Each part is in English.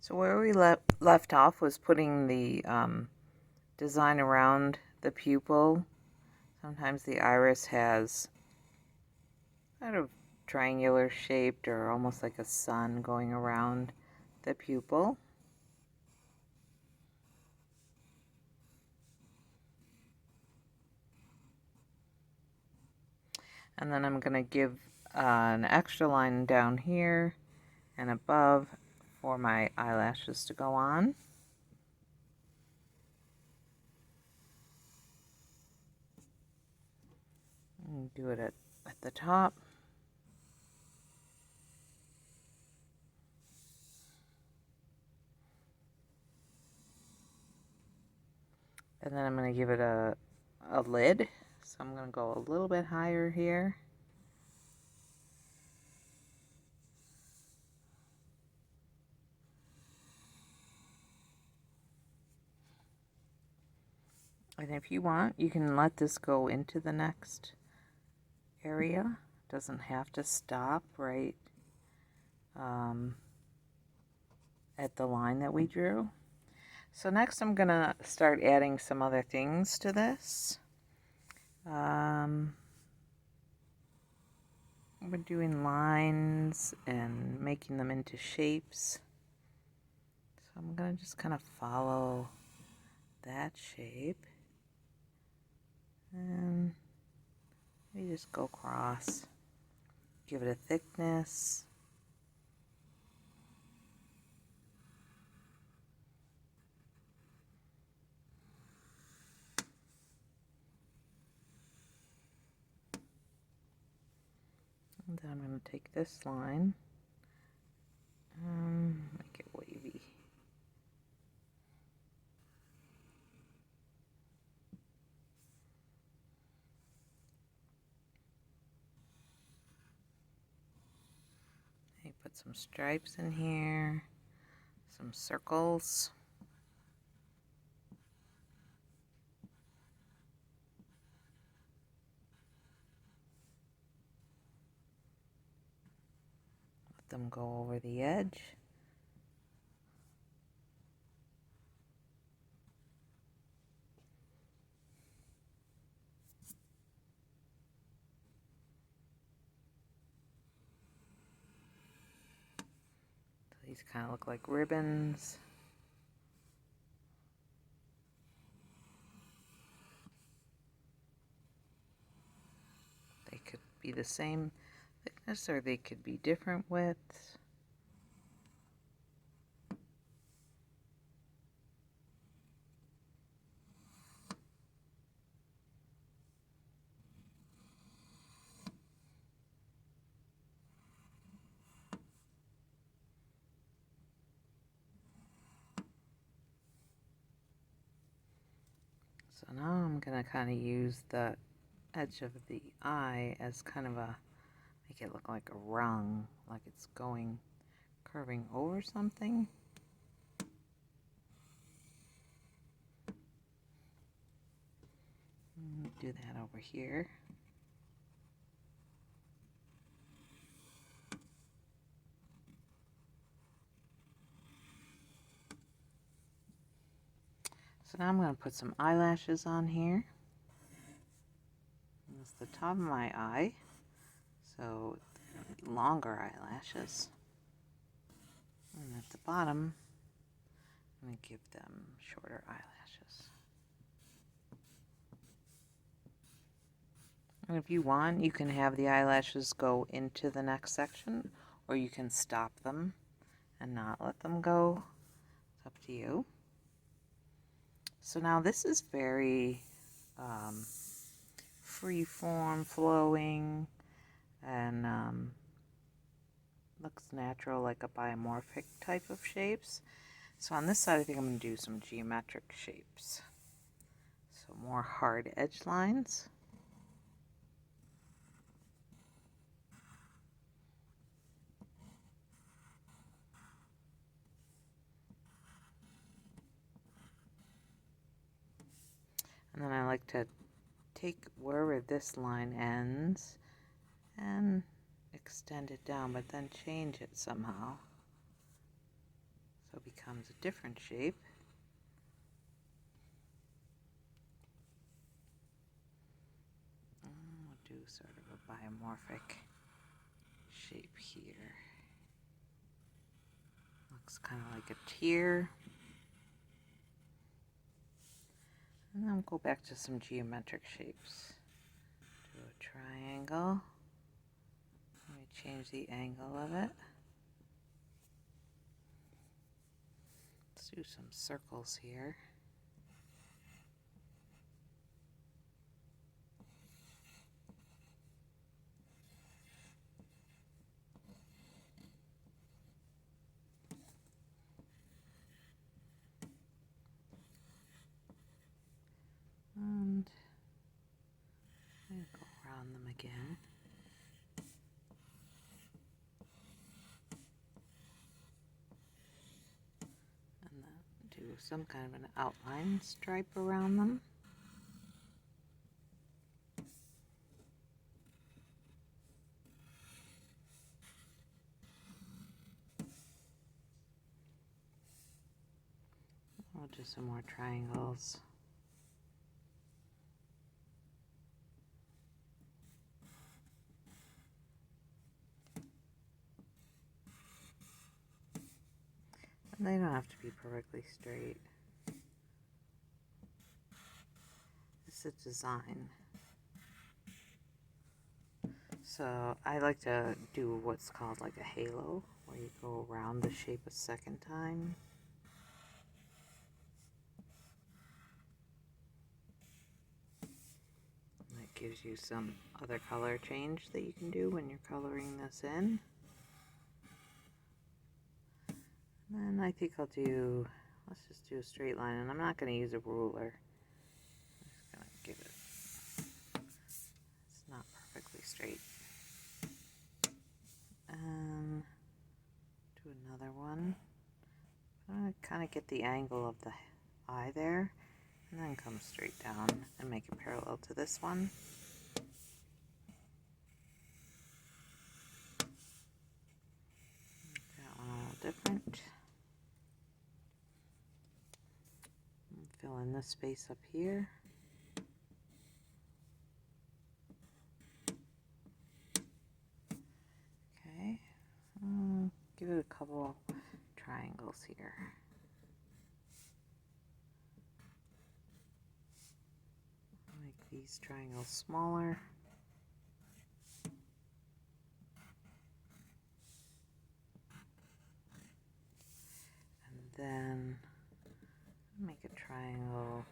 So where we left off was putting the design around the pupil. Sometimes the iris has kind of triangular shaped or almost like a sun going around the pupil. And then I'm going to give an extra line down here and above for my eyelashes to go on. And do it at the top. And then I'm going to give it a lid. So I'm going to go a little bit higher here. And if you want, you can let this go into the next area. It doesn't have to stop right at the line that we drew. So next I'm going to start adding some other things to this. We're doing lines and making them into shapes. So I'm going to just kind of follow that shape. And we just go across, give it a thickness. And then I'm going to take this line and make it wavy. Put some stripes in here, some circles. Let them go over the edge. So these kind of look like ribbons. They could be the same thickness or they could be different widths. So now I'm going to kind of use the edge of the eye as kind of a, make it look like a rung, like it's going, curving over something. Do that over here. So now I'm going to put some eyelashes on here. That's the top of my eye, so longer eyelashes. And at the bottom, I'm going to give them shorter eyelashes. And if you want, you can have the eyelashes go into the next section, or you can stop them and not let them go. It's up to you. So now this is very free form, flowing, and looks natural, like a biomorphic type of shapes. So on this side, I think I'm going to do some geometric shapes. So more hard edge lines. And then I like to take wherever this line ends and extend it down, but then change it somehow. So it becomes a different shape. We'll do sort of a biomorphic shape here. Looks kind of like a tear. And then we'll go back to some geometric shapes. Do a triangle. Let me change the angle of it. Let's do some circles here. And I'm going to go around them again. And then do some kind of an outline stripe around them. I'll do some more triangles. And they don't have to be perfectly straight. It's a design. So I like to do what's called like a halo, where you go around the shape a second time. And that gives you some other color change that you can do when you're coloring this in. And then I think I'll do, let's just do a straight line, and I'm not going to use a ruler. I'm just going to give it, it's not perfectly straight. And do another one. I'm going to kind of get the angle of the eye there, and then come straight down and make it parallel to this one. Make that one a little different. Fill in this space up here. Okay, give it a couple triangles here. Make these triangles smaller. And then make a triangle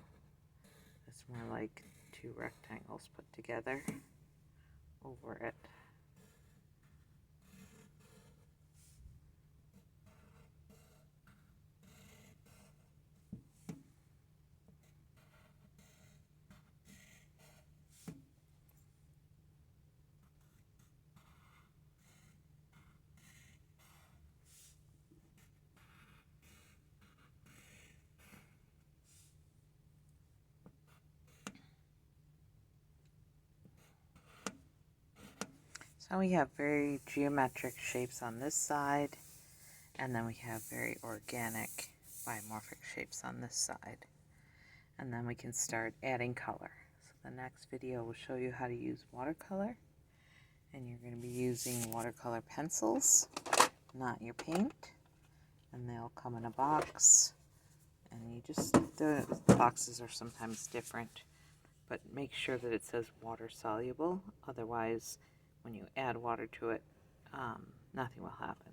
that's more like two rectangles put together over it. So we have very geometric shapes on this side, and then we have very organic biomorphic shapes on this side. And then we can start adding color. So the next video will show you how to use watercolor, and you're going to be using watercolor pencils, not your paint, and they'll come in a box, and you just, the boxes are sometimes different, but make sure that it says water soluble, otherwise when you add water to it, nothing will happen.